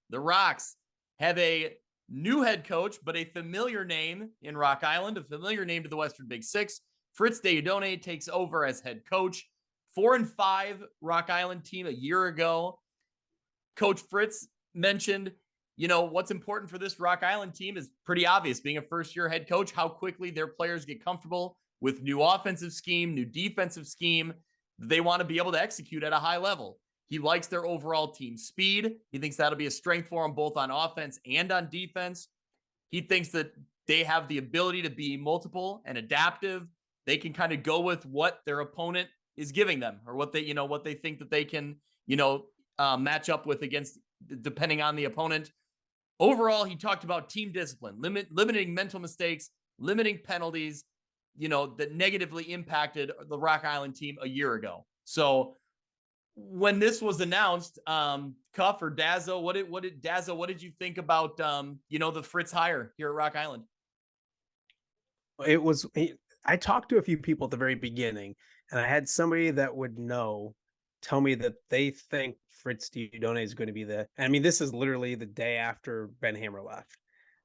The Rocks have a new head coach, but a familiar name in Rock Island, a familiar name to the Western Big Six. Fritz Deudone takes over as head coach. 4-5 Rock Island team a year ago. Coach Fritz mentioned, what's important for this Rock Island team is pretty obvious. Being a first-year head coach, how quickly their players get comfortable with new offensive scheme, new defensive scheme. They want to be able to execute at a high level. He likes their overall team speed. He thinks that'll be a strength for them both on offense and on defense. He thinks that they have the ability to be multiple and adaptive. They can kind of go with what their opponent is giving them, or what they think that they can, match up with against, depending on the opponent. Overall, he talked about team discipline, limiting mental mistakes, limiting penalties, that negatively impacted the Rock Island team a year ago. So when this was announced, Cuff or Dazzo, what did you think about the Fritz hire here at Rock Island? It was I talked to a few people at the very beginning, and I had somebody that would know tell me that they think Fritz Diodone is going to be this is literally the day after Ben Hammer left,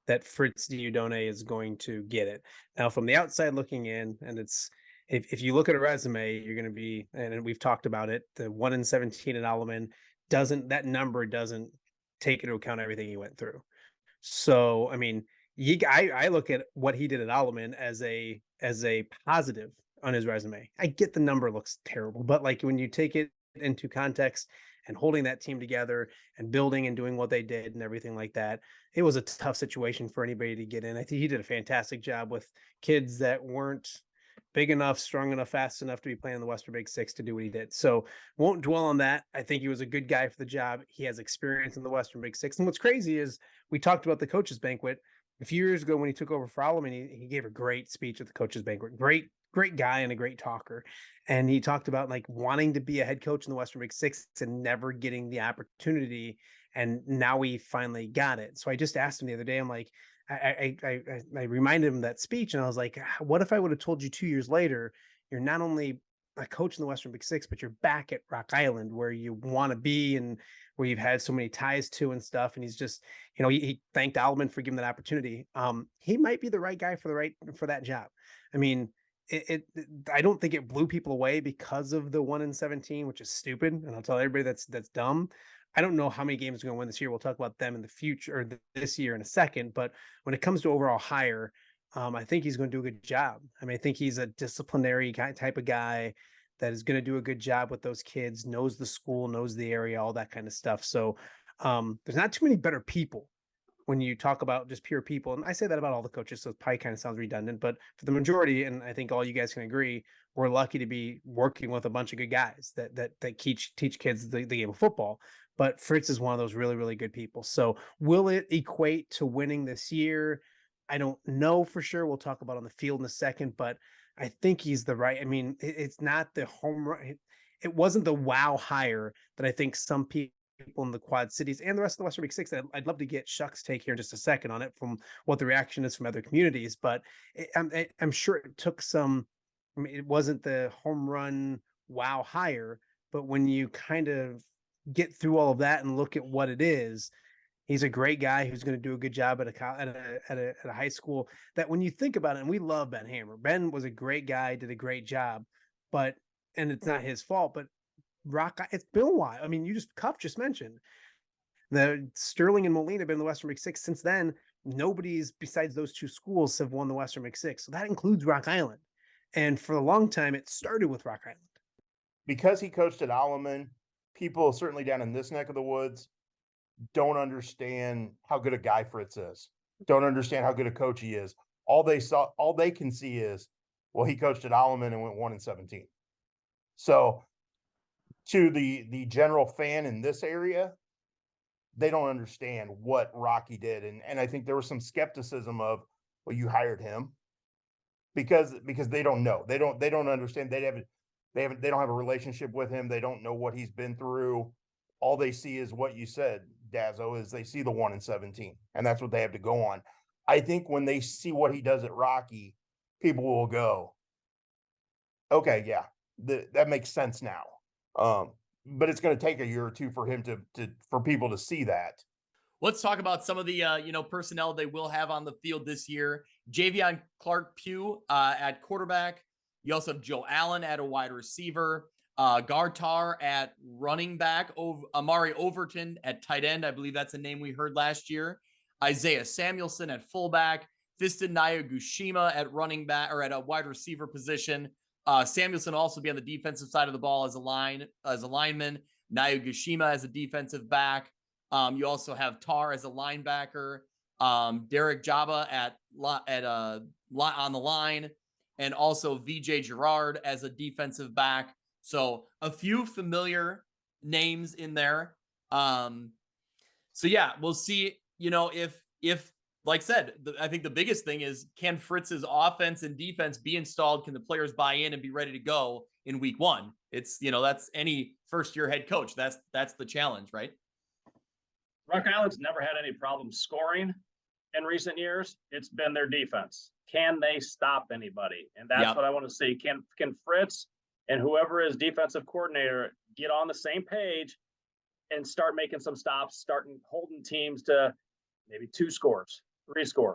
that Fritz Diodone is going to get it. Now, from the outside looking in, and it's if you look at a resume, you're going to be, and we've talked about it, the 1-17 at Alleman that number doesn't take into account everything he went through. So, I look at what he did at Alleman as a positive on his resume. I get the number looks terrible, but like when you take it into context and holding that team together and building and doing what they did and everything like that, it was a tough situation for anybody to get in. I think he did a fantastic job with kids that weren't big enough, strong enough, fast enough to be playing in the Western Big Six to do what he did. So won't dwell on that. I think he was a good guy for the job. He has experience in the Western Big Six. And what's crazy is we talked about the coaches banquet a few years ago when he took over for Alleman. He gave a great speech at the coaches banquet. Great guy and a great talker. And he talked about like wanting to be a head coach in the Western Big Six and never getting the opportunity. And now we finally got it. So I just asked him the other day, I'm like, I reminded him of that speech, and I was like, what if I would have told you 2 years later, you're not only a coach in the Western Big Six, but you're back at Rock Island where you want to be and where you've had so many ties to and stuff. And he's just, he thanked Alleman for giving that opportunity. He might be the right guy for that job. I mean, I don't think it blew people away because of the 1-17, which is stupid. And I'll tell everybody that's dumb. I don't know how many games are going to win this year. We'll talk about them in the future or this year in a second. But when it comes to overall hire, I think he's going to do a good job. I think he's a disciplinary type of guy that is going to do a good job with those kids, knows the school, knows the area, all that kind of stuff. So there's not too many better people when you talk about just pure people. And I say that about all the coaches, so it probably kind of sounds redundant, but for the majority, and I think all you guys can agree, we're lucky to be working with a bunch of good guys that teach kids the game of football. But Fritz is one of those really, really good people. So will it equate to winning this year? I don't know for sure. We'll talk about on the field in a second, but I think he's the right. It's not the home run. It wasn't the wow hire that I think some people in the Quad Cities and the rest of the Western Big Six. I'd love to get Shuck's take here in just a second on it from what the reaction is from other communities, but I'm sure it took some. It wasn't the home run wow hire, but when you kind of get through all of that and look at what it is, he's a great guy who's going to do a good job at a high school that when you think about it, and we love Ben Hammer. Ben was a great guy, did a great job, and it's not his fault, but it's been a while. Cuff just mentioned the Sterling and Molina have been in the Western Big Six since then. Nobody's besides those two schools have won the Western Big Six. So that includes Rock Island. And for a long time, it started with Rock Island. Because he coached at Alleman, people certainly down in this neck of the woods don't understand how good a guy Fritz is. Don't understand how good a coach he is. All they can see is, well, he coached at Alleman and went 1-17. So to the general fan in this area, they don't understand what Rocky did. And I think there was some skepticism of, well, you hired him because they don't know. They don't understand. They don't have a relationship with him. They don't know what he's been through. All they see is what you said, Dazzo, is they see the 1-17, and that's what they have to go on. I think when they see what he does at Rocky, people will go, okay, yeah, that makes sense now. But it's going to take a year or two for him for people to see that. Let's talk about some of the personnel they will have on the field this year. Javion Clark-Pugh at quarterback. You also have Joe Allen at a wide receiver. Gartar at running back. Amari Overton at tight end. I believe that's a name we heard last year. Isaiah Samuelson at fullback. Fiston Nayagushima at running back or at a wide receiver position. Samuelson will also be on the defensive side of the ball as a lineman. Nayagushima as a defensive back. You also have Tar as a linebacker. Derek Jaba on the line, and also VJ Gerard as a defensive back. So a few familiar names in there. So yeah, we'll see. If like I said, I think the biggest thing is, can Fritz's offense and defense be installed? Can the players buy in and be ready to go in week one? It's, that's any first year head coach. That's the challenge, right? Rock Island's never had any problem scoring in recent years. It's been their defense. Can they stop anybody? And that's what I want to see. Can Fritz and whoever is defensive coordinator get on the same page and start making some stops, starting holding teams to maybe 2 scores, 3 scores?